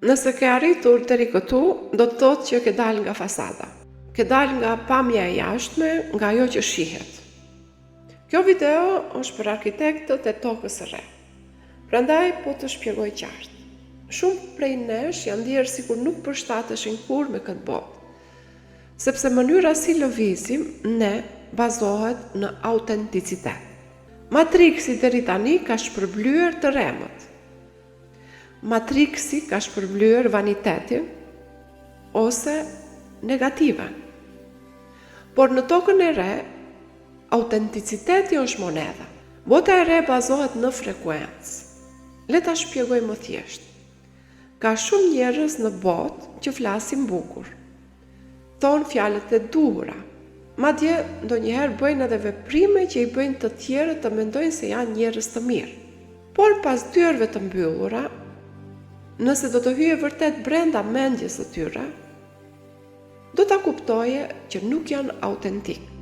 Nëse ke arritur deri këtu, do të thotë që ke dalë nga fasada. Ke dalë nga pamja e jashtme, nga ajo që shihet. Kjo video është për arkitektët e tokës së re. Prandaj po të shpjegoj qartë. Shumë prej nesh janë ndjerë sikur nuk përshtateshin kurrë me këtë botë. Sepse mënyra si lëvizim ne bazohet në autenticitet. Matrixi deri tani ka shpërblyer të remët. Matrixi ka shpërblyer vanitetin ose negativen. Por në tokën e re, autenticiteti është monedha. Bota e re bazohet në frekuencë. Le ta shpjegoj më thjesht. Ka shumë njerëz në botë që flasin bukur. Thonë fjalët e duhura. Madje ndonjëherë bëjnë edhe veprime që i bëjnë të tjerët të mendojnë se janë njerëz të mirë. Por pas dyerve të mbyllura, nëse do të hyje vërtet brenda mendjes së tyre, do ta kuptoje që nuk janë autentik.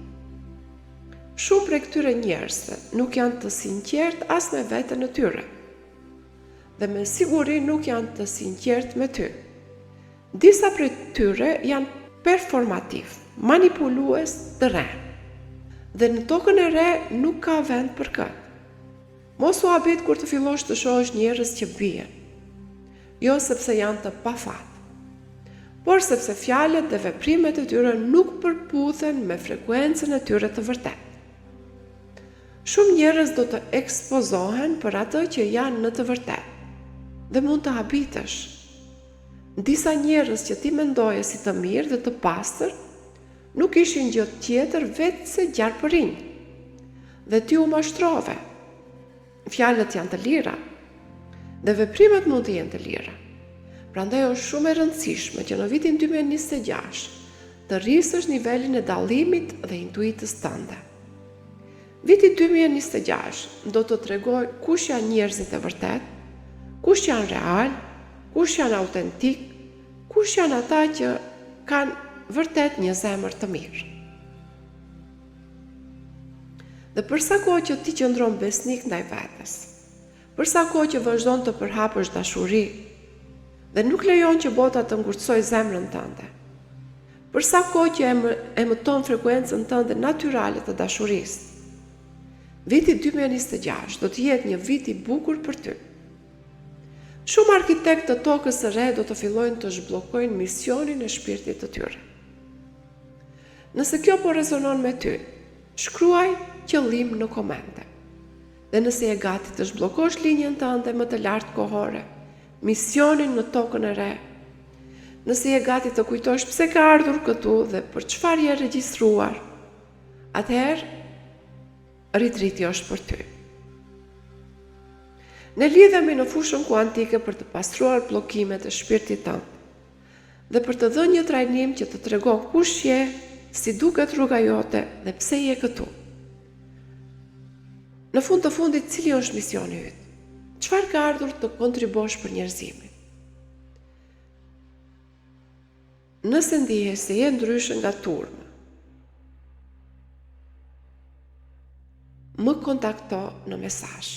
Shumë prej këtyre njerëzve nuk janë të sinqert as me veten e tyre. Dhe me siguri nuk janë të sinqert me ty. Disa prej tyre janë performativ, manipulues të rënë. Dhe në tokën e re nuk ka vend për këtë. Mos u habit kur të fillosh të shohësh njerëz që bien. Jo sepse janë të pafat, por sepse fjalët dhe veprimet e tyre nuk përputhen me frekuencën e tyre të vërtetë. Shumë njerëz do të ekspozohen për atë që janë në të vërtetë dhe mund të habitesh. Disa njerëz që ti mendoje si të mirë dhe të pastër, nuk ishin gjë tjetër vetë se gjarpërinj. Dhe ti u mashtrove. Fjalët janë të lira dhe veprimet mund të jenë të lira. Prandaj është shumë e rëndësishme që në vitin 2026 të rrisësh nivelin e dallimit dhe intuitës tënde. Viti 2026 do të tregoj kush janë njerëzit e vërtet, kush janë real, kush janë autentik, kush janë ata që kanë vërtet një zemër të mirë. Dhe përsa kohë që ti qëndron besnik ndaj vetes, përsa kohë që vazhdon të përhapësh dashuri dhe nuk lejon që bota të ngurtësoj zemrën tënde, përsa kohë që emëton frekuencën tënde natyrale të dashurisë, viti 2026 do të jetë një vit i bukur për ty. Shumë arkitektë të tokës së re do të fillojnë të zhbllokojnë misionin e shpirtit të tyre. Nëse kjo po rezonon me ty, shkruaj qëllim në komente. Dhe nëse je gati të zhbllokosh linjën tënde më të lartë kohore, misionin në tokën e re, nëse je gati të kujtosh pse ka ardhur këtu dhe për çfarë je regjistruar, atëherë ritriti është për ty. Ne lidhemi në fushën kuantike për të pastruar bllokimet e shpirtit tënd dhe për të dhënë një trajnim që të tregon kush je, si duket rruga jote dhe pse je këtu. Në fund të fundit, cili është misioni yt? Çfarë ka ardhur të kontribosh për njerëzimin? Nëse ndihe se je ndryshe nga turma, më kontakto në mesazh.